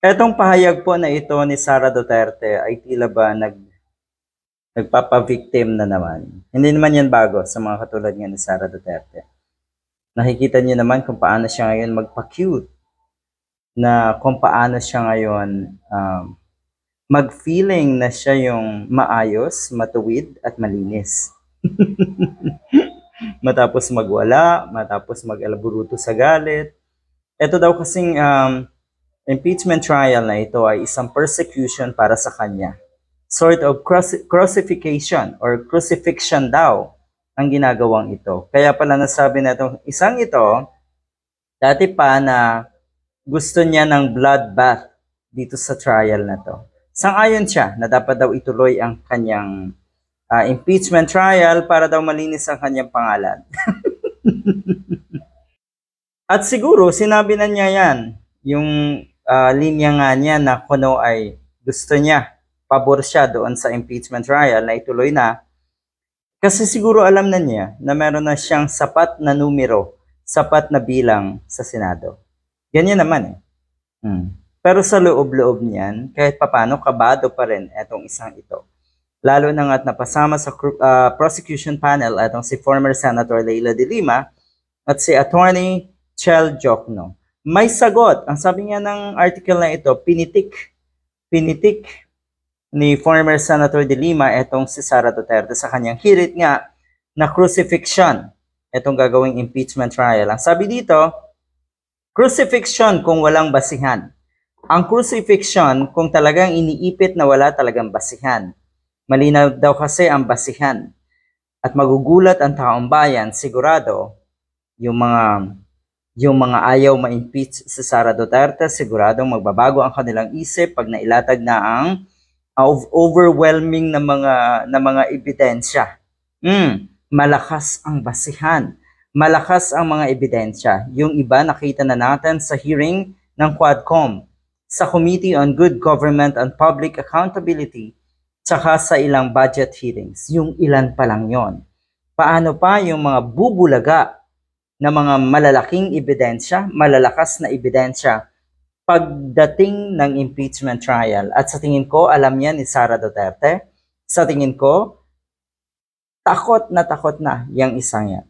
Etong pahayag po na ito ni Sara Duterte ay tila ba nagpapa-victim na naman. Hindi naman yan bago sa mga katulad nga ni Sara Duterte. Nakikita niyo naman kung paano siya ngayon magpa-cute, na kung paano siya ngayon mag-feeling na siya yung maayos, matuwid at malinis. Matapos magwala, matapos mag-alaburuto sa galit. Ito daw kasing impeachment trial na ito ay isang persecution para sa kanya. Sort of crucifixion or crucifixion daw ang ginagawang ito. Kaya pala nasabi na itong isang ito, dati pa na gusto niya ng bloodbath dito sa trial na to. Sang-ayon siya na dapat daw ituloy ang kanyang impeachment trial para daw malinis ang kanyang pangalan. At siguro sinabi na niya yan, yung linya nga niya na kuno ay gusto niya, pabor siya doon sa impeachment trial na ituloy na. Kasi siguro alam na niya na meron na siyang sapat na numero, sapat na bilang sa Senado. Ganyan naman eh. Pero sa loob-loob niyan, kahit papano, kabado pa rin etong isang ito. Lalo na nga't napasama sa prosecution panel etong si former Senator Leila de Lima at si Attorney Chel Jokno. May sagot. Ang sabi nga ng article na ito, pinitik ni former Senator de Lima etong si Sara Duterte sa kanyang hirit nga na crucifixion, etong gagawing impeachment trial. Ang sabi dito, crucifixion kung walang basihan. Ang crucifixion kung talagang iniipit na wala talagang basihan. Malinaw daw kasi ang basihan. At magugulat ang taong bayan, sigurado, yung mga ayaw ma-impeach si Sara Duterte, siguradong magbabago ang kanilang isip pag nailatag na ang overwhelming na mga ebidensya. Malakas ang basihan. Malakas ang mga ebidensya. Yung iba nakita na natin sa hearing ng Quadcom, sa Committee on Good Government and Public Accountability, tsaka sa ilang budget hearings. Yung ilan pa lang yon. Paano pa yung mga bubulaga na mga malalaking ebidensya, malalakas na ebidensya pagdating ng impeachment trial. At sa tingin ko, alam yan ni Sara Duterte. Sa tingin ko, takot na yung isang yan.